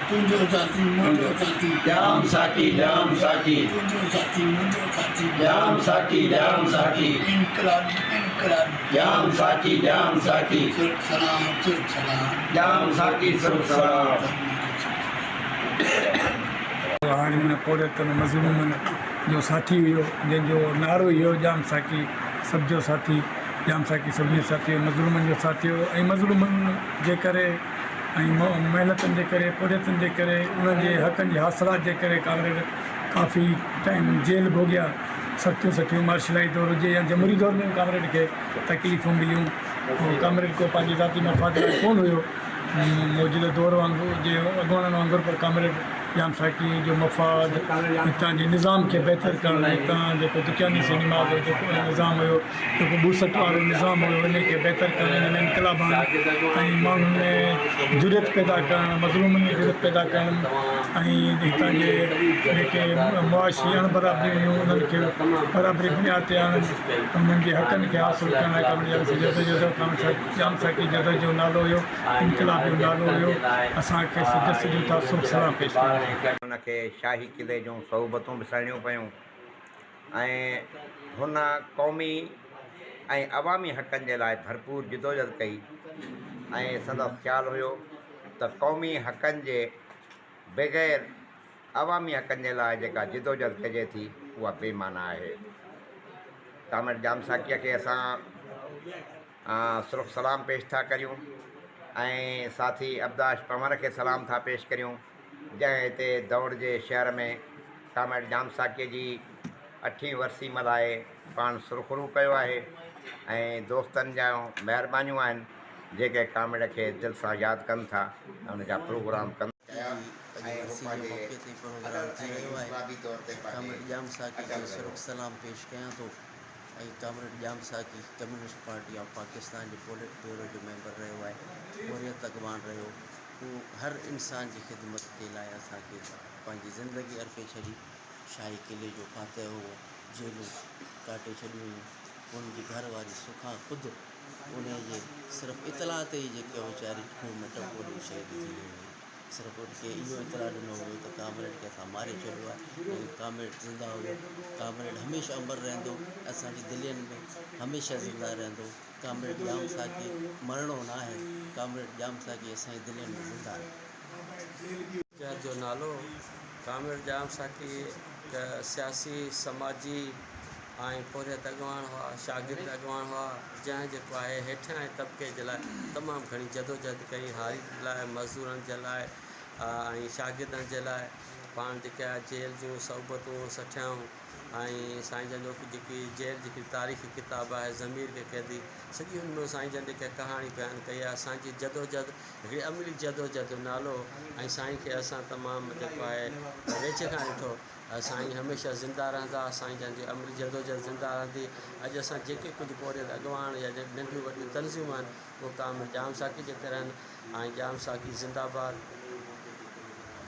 तुंहिंजो साथी मुंहिंजो साथी जाम साथी तुंहिंजो साथी मुंहिंजो साथी जाम साथी इनकलाबी जाम साथी सुख सलाम जाम साथी सुख सलाम हाणे हुन पोरतन मज़लूमन जो साथी हुयो जंहिंजो नारो इहो जाम साकी सभ जो साथी जाम साकी सभिनी साथी हुयो मज़लूमन जो साथी हुयो ऐं मज़लूमन जे करे ऐं महिनतनि जे करे पोरतनि जे करे उन्हनि जे हक़नि जे हासिलात जे करे कांग्रेस काफ़ी टाइम जेल भोॻिया सख़्तियूं मार्शलाई दौर हुजे या जमहूरी दौर में कांग्रेस खे तकलीफ़ूं मिलियूं कांग्रेस को पंहिंजी ज़ाती मफ़ाद लाइ कोन हुयो मौजूदा दौर वांगुरु जे अॻुवाणनि वांगुरु पर कांग्रेस जाम साकी जो मफ़ाद हितां जे निज़ाम खे बहितर करणु हितां जेको दुकियानी सिनेमा जो जेको निज़ाम हुयो जेको बूसट वारो निज़ाम हुयो उन खे बहितर करणु हिन में इनकलाब ऐं माण्हुनि में जुरियत पैदा करणु मज़लूमनि में जुरियत पैदा करणु ऐं हितां जे जेके मुआशी अणबराबरी हुयूं उन्हनि खे बराबरी बुनियाद ते आणनि उन्हनि जे हक़नि खे हासिलु करण लाइ जदोजहद जाम साकी जदोजहद जो नालो हुयो इनकलाब जो नालो हुयो असांखे सिधो था सुख सलाम पेश कयूं उनखे शाही क़िले जूं सहूबतूं बि सहिणियूं पियूं ऐं हुन क़ौमी ऐं अवामी हक़नि जे लाइ भरपूर जिदोजहद कई ऐं संदसि ख़्यालु हुयो त क़ौमी हक़नि जे बग़ैर अवामी हक़नि जे लाइ जेका जिदोजहद कजे थी उहा बेमाना आहे कामरेड जाम साकीअ खे असां सुख सलाम पेश था करियूं ऐं साथी अब्दाश पंवर खे सलाम था पेश करियूं जंहिं हिते दौड़ जे शहर में कामरेड जाम साकीअ जी 8वीं वरसी मल्हाए पाण सुरखुरू कयो आहे ऐं दोस्तनि जा महिरबानियूं आहिनि जेके कामरेड खे दिलि सां यादि कनि था ऐं उनजा प्रोग्राम कनि कामरेड जाम साकी खे सुख सलाम पेश कयां थो ऐं comrade Jam Saqi communist party of Pakistan जे पोलिट ब्यूरो जो मेंबर रहियो आहे हुरियत अॻवान रहियो हू हर इंसान जी ख़िदमत जे लाइ असांखे पंहिंजी ज़िंदगी अर्पे छॾी शाही क़िले जो फातह हुओ जेलूं काटे छॾियूं उनजी घरवारी सुखा ख़ुदि उन जे सिर्फ़ु इतला ते ई जेके वीचारी खून में टपोरी शहीद थी वई हुई सिर्फ़ु उनखे इहो इतला ॾिनो हुयो त कामरेड खे असां मारे छॾियो आहे ऐं कामरेड ज़िंदा हुयो कामरेड हमेशह अमर रहंदो असांजी दिलियुनि में हमेशह ज़िंदा रहंदो कामरेड जाम साकी मरणो न आहे कामरेड जाम साकी असांजी दिलियुनि में ज़िंदा आहे जंहिंजो नालो कामरेड जाम साकी सियासी समाजी ऐं पोरियत अॻवान हुआ शागिर्द अॻवान हुआ जंहिं जेको आहे हेठियां तबिके जे लाइ तमामु घणी जदोजहद कई हारी लाइ मज़दूरनि जे लाइ ऐं शागिर्दनि जे लाइ पाण जेके आहे जेल जूं सहूबतूं सठियाऊं ऐं साईं जन जो जेकी जेल जी तारीख़ी किताबु आहे ज़मीर के क़ैदी सॼी हुन में साईं जन जेके कहाणी बयानु कई आहे असांजी जदोजहद हिकिड़ी अमली जदोजहद जो नालो ऐं साईं खे असां तमामु जेको आहे वेझे खां ॾिठो साईं हमेशह ज़िंदा रहंदा साईं जन जी अमली जदोजहद ज़िंदा रहंदी अॼु असां जेके कुझु पोरियत अॻवान या नंढियूं वॾियूं तनज़ीमूं आहिनि उहे कामरेड जाम साकी जे तरह आहिनि ऐं जाम साकी ज़िंदाबाद